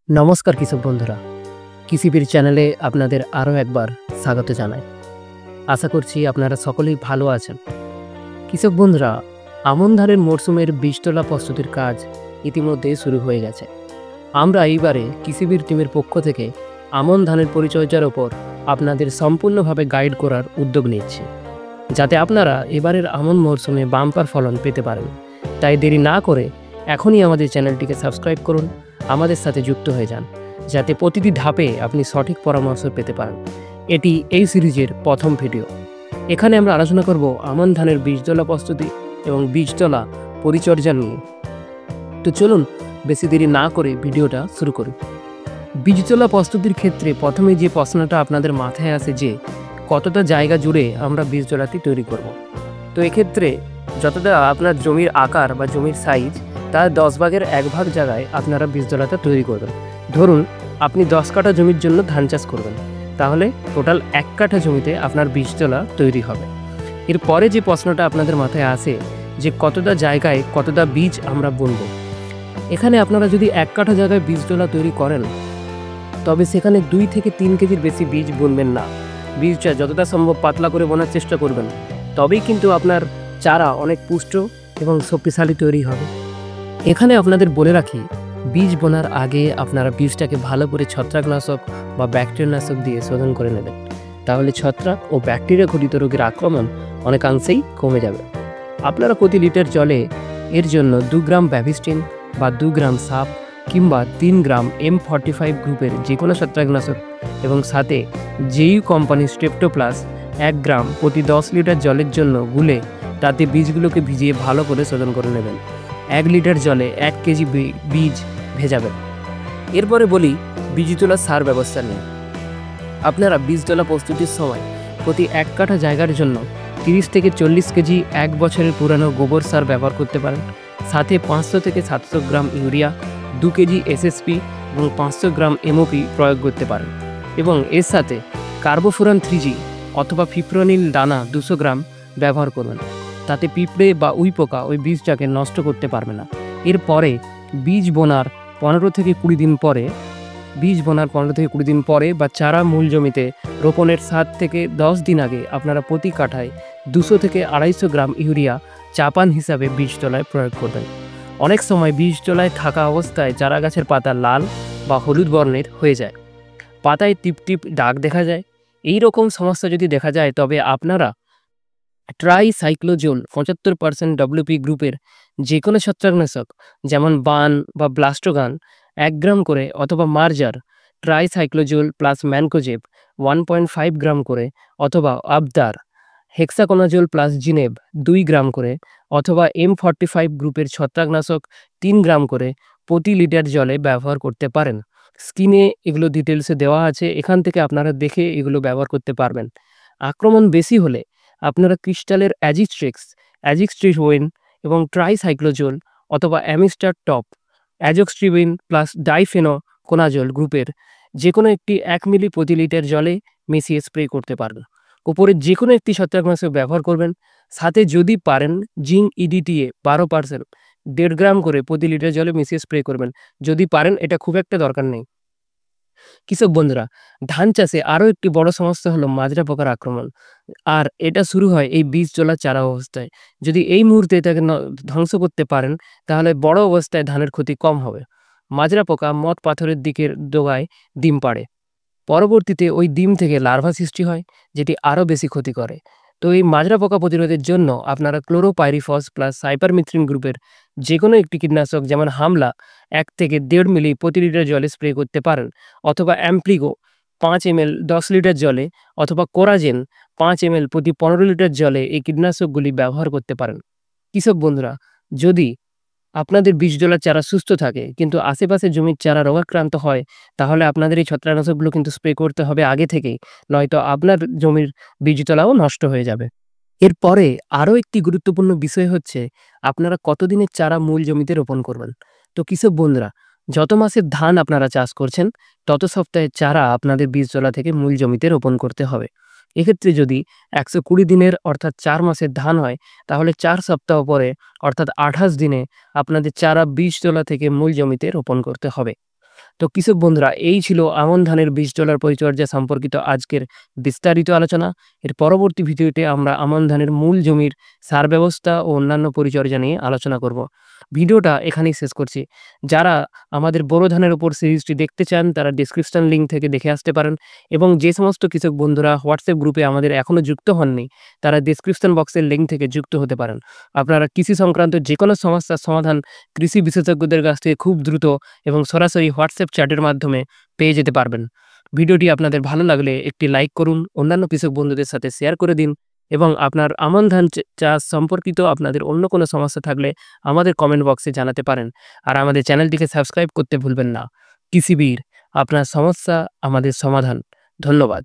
নমস্কার কৃষক বন্ধুরা, কৃষিবীর চ্যানেলে আপনাদের আরও একবার স্বাগত জানাই। আশা করছি আপনারা সকলেই ভালো আছেন। কৃষক বন্ধুরা, আমন ধানের মরশুমের বীজতলা প্রস্তুতির কাজ ইতিমধ্যে শুরু হয়ে গেছে। আমরা এইবারে কৃষিবীর টিমের পক্ষ থেকে আমন ধানের পরিচর্যার ওপর আপনাদের সম্পূর্ণভাবে গাইড করার উদ্যোগ নিচ্ছি, যাতে আপনারা এবারের আমন মরশুমে বাম্পার ফলন পেতে পারেন। তাই দেরি না করে এখনই আমাদের চ্যানেলটিকে সাবস্ক্রাইব করুন, আমাদের সাথে যুক্ত হয়ে যান, যাতে প্রতিটি ধাপে আপনি সঠিক পরামর্শ পেতে পারেন। এটি এই সিরিজের প্রথম ভিডিও। এখানে আমরা আলোচনা করব আমন ধানের বীজতলা প্রস্তুতি এবং বীজতলা পরিচর্যা নিয়ে। তো চলুন বেশি দেরি না করে ভিডিওটা শুরু করি। বীজতলা প্রস্তুতির ক্ষেত্রে প্রথমে যে প্রশ্নটা আপনাদের মাথায় আসে যে কতটা জায়গা জুড়ে আমরা বীজতলাটি তৈরি করব। তো এক্ষেত্রে যতটা আপনার জমির আকার বা জমির সাইজ, তার 10 ভাগের 1 ভাগ জায়গায় আপনারা বীজতলাটা তৈরি করবেন। ধরুন আপনি 10 কাঠা জমির জন্য ধান চাষ করবেন, তাহলে টোটাল 1 কাঠা জমিতে আপনার বীজতলা তৈরি হবে। এরপরে যে প্রশ্নটা আপনাদের মাথায় আসে যে কতটা জায়গায় কতটা বীজ আমরা বুনব। এখানে আপনারা যদি 1 কাঠা জায়গায় বীজতলা তৈরি করেন, তবে সেখানে 2 থেকে 3 কেজির বেশি বীজ বুনবেন না। বীজটা যতটা সম্ভব পাতলা করে বোনার চেষ্টা করবেন, তবেই কিন্তু আপনার চারা অনেক পুষ্ট এবং শক্তিশালী তৈরি হবে। এখানে আপনাদের বলে রাখি, বীজ বোনার আগে আপনারা বীজটাকে ভালো করে ছত্রাকনাশক বা ব্যাকটেরিয়ানাশক দিয়ে শোধন করে নেবেন। তাহলে ছত্রাক ও ব্যাকটেরিয়া ঘটিত রোগের আক্রমণ অনেকাংশেই কমে যাবে। আপনারা প্রতি লিটার জলে এর জন্য 2 গ্রাম ব্যাভিস্টিন বা 2 গ্রাম সাপ কিংবা 3 গ্রাম M45 গ্রুপের যে কোনো ছত্রাকনাশক এবং সাথে জেইউ কোম্পানির স্ট্রেপ্টোপ্লাস 1 গ্রাম প্রতি 10 লিটার জলের জন্য গুলে তাতে বীজগুলোকে ভিজিয়ে ভালো করে শোধন করে নেবেন। 1 লিটার জলে 1 কেজি বীজ ভেজাবেন। এরপরে বলি বীজতলা সার ব্যবস্থা নিয়ে। আপনারা বীজতলা প্রস্তুতির সময় প্রতি 1 কাঠা জায়গার জন্য 30 থেকে 40 কেজি 1 বছরের পুরানো গোবর সার ব্যবহার করতে পারেন। সাথে 500 থেকে 700 গ্রাম ইউরিয়া, 2 কেজি এসএসপি এবং 500 গ্রাম এমওপি প্রয়োগ করতে পারেন। এবং এর সাথে কার্বোফুরান 3G অথবা ফিপ্রোনিল দানা 200 গ্রাম ব্যবহার করবেন। তাতে পিঁপড়ে বা উইপোকা ওই বীজটাকে নষ্ট করতে পারবে না। এরপরে বীজ বোনার 15 থেকে 20 দিন পরে বা চারা মূল জমিতে রোপণের 7 থেকে 10 দিন আগে আপনারা প্রতি কাঠায় 200 থেকে 250 গ্রাম ইউরিয়া চাপান হিসাবে বীজতলায় প্রয়োগ করবেন। অনেক সময় বীজতলায় থাকা অবস্থায় চারা গাছের পাতা লাল বা হলুদ বর্ণের হয়ে যায়, পাতায় টিপ টিপ দাগ দেখা যায়। এই রকম সমস্যা যদি দেখা যায়, তবে আপনারা ট্রাইসাইক্লোজোল 75% WP গ্রুপের যে কোনো ছত্রাকনাশক যেমন বান বা ব্লাস্টোগান 1 গ্রাম করে, অথবা মার্জার ট্রাইসাইক্লোজোল প্লাস ম্যানকোজেব 1.5 গ্রাম করে, অথবা আবদার হেক্সাকোনাজোল প্লাস জিনেব 2 গ্রাম করে, অথবা M45 গ্রুপের ছত্রাকনাশক 3 গ্রাম করে প্রতি লিটার জলে ব্যবহার করতে পারেন। স্ক্রিনে এগুলো ডিটেলসে দেওয়া আছে, এখান থেকে আপনারা দেখে এগুলো ব্যবহার করতে পারবেন। আক্রমণ বেশি হলে আপনারা ক্রিস্টালের অ্যাজিক্সট্রিওয়েন এবং ট্রাইসাইক্লোজোল অথবা অ্যামিস্টার টপ অ্যাজোক্সট্রিবিন প্লাস ডাইফেনোকোনাজোল গ্রুপের যে কোনো একটি 1 মিলি প্রতি লিটার জলে মিশিয়ে স্প্রে করতে পারবেন। উপরে যে কোনো একটি ছত্রাকনাশক ব্যবহার করবেন। সাথে যদি পারেন জিঙ্ক EDTA 12% 1.5 গ্রাম করে প্রতি লিটার জলে মিশিয়ে স্প্রে করবেন। যদি পারেন, এটা খুব একটা দরকার নেই। কৃষক বন্ধুরা, ধান চাষে আরও একটি বড় সমস্যা হলো মাজরা পোকার আক্রমণ। আর এটা শুরু হয় এই বীজতলা চারা অবস্থায়। যদি এই মুহূর্তে এটাকে ধ্বংস করতে পারেন, তাহলে বড় অবস্থায় ধানের ক্ষতি কম হবে। মাজরা পোকা মথ পাথরের দিকের ডগায় ডিম পাড়ে। পরবর্তীতে ওই ডিম থেকে লার্ভা সৃষ্টি হয়, যেটি আরও বেশি ক্ষতি করে। তো এই মাজরা পোকা প্রতিরোধের জন্য আপনারা ক্লোরোপাইরিফস প্লাস সাইপারমেথ্রিন গ্রুপের যে কোনো একটি কীটনাশক যেমন হামলা 1 থেকে 1.5 মিলি প্রতি লিটার জলে স্প্রে করতে পারেন, অথবা অ্যাম্প্লিগো 5 ml 10 লিটার জলে, অথবা কোরাজেন 5 ml প্রতি 15 লিটার জলে এই কীটনাশকগুলি ব্যবহার করতে পারেন। কৃষক বন্ধুরা, যদি আপনাদের বীজতলার চারা সুস্থ থাকে কিন্তু আশেপাশে জমির চারা রোগাক্রান্ত হয়, তাহলে আপনাদের এই ছত্রাকনাশকগুলো কিন্তু স্প্রে করতে হবে আগে থেকেই, নয়তো আপনার জমির বীজতলাও নষ্ট হয়ে যাবে। এরপরে আরও একটি গুরুত্বপূর্ণ বিষয় হচ্ছে আপনারা কতদিনের চারা মূল জমিতে রোপণ করবেন। তো কৃষক বন্ধুরা, যত মাসের ধান আপনারা চাষ করছেন, তত সপ্তাহের চারা আপনাদের বীজতলা থেকে মূল জমিতে রোপণ করতে হবে। এক্ষেত্রে যদি 120 দিনের অর্থাৎ 4 মাসের ধান হয়, তাহলে 4 সপ্তাহ পরে অর্থাৎ 28 দিনে আপনাদের চারা বীজতলা থেকে মূল জমিতে রোপণ করতে হবে। তো কৃষক বন্ধুরা, এই ছিল আমন ধানের বীজ তলার পরিচর্যা সম্পর্কিত আজকের বিস্তারিত আলোচনা। এর পরবর্তী ভিডিওতে আমরা আমন ধানের মূল জমির সার ব্যবস্থা ও অন্যান্য পরিচর্যা নিয়ে আলোচনা করব। ভিডিওটা এখানেই শেষ করছি। যারা আমাদের বোরো ধানের উপর সিরিজটি দেখতে চান তারা ডেসক্রিপশন লিঙ্ক থেকে দেখে আসতে পারেন, এবং যে সমস্ত কৃষক বন্ধুরা হোয়াটসঅ্যাপ গ্রুপে আমাদের এখনও যুক্ত হননি তারা ডেসক্রিপশন বক্সের লিঙ্ক থেকে যুক্ত হতে পারেন। আপনারা কৃষি সংক্রান্ত যে কোনো সমস্যার সমাধান কৃষি বিশেষজ্ঞদের কাছ থেকে খুব দ্রুত এবং সরাসরি হোয়াটসঅ্যাপ চ্যাটের মাধ্যমে পেয়ে যেতে পারবেন। ভিডিওটি আপনাদের ভালো লাগলে একটি লাইক করুন, অন্যান্য কৃষক বন্ধুদের সাথে শেয়ার করে দিন, এবং আপনার আমন ধান চাষ সম্পর্কিত আপনাদের অন্য কোনো সমস্যা থাকলে আমাদের কমেন্ট বক্সে জানাতে পারেন। আর আমাদের চ্যানেলটিকে সাবস্ক্রাইব করতে ভুলবেন না। কৃষিবীর, আপনার সমস্যা আমাদের সমাধান। ধন্যবাদ।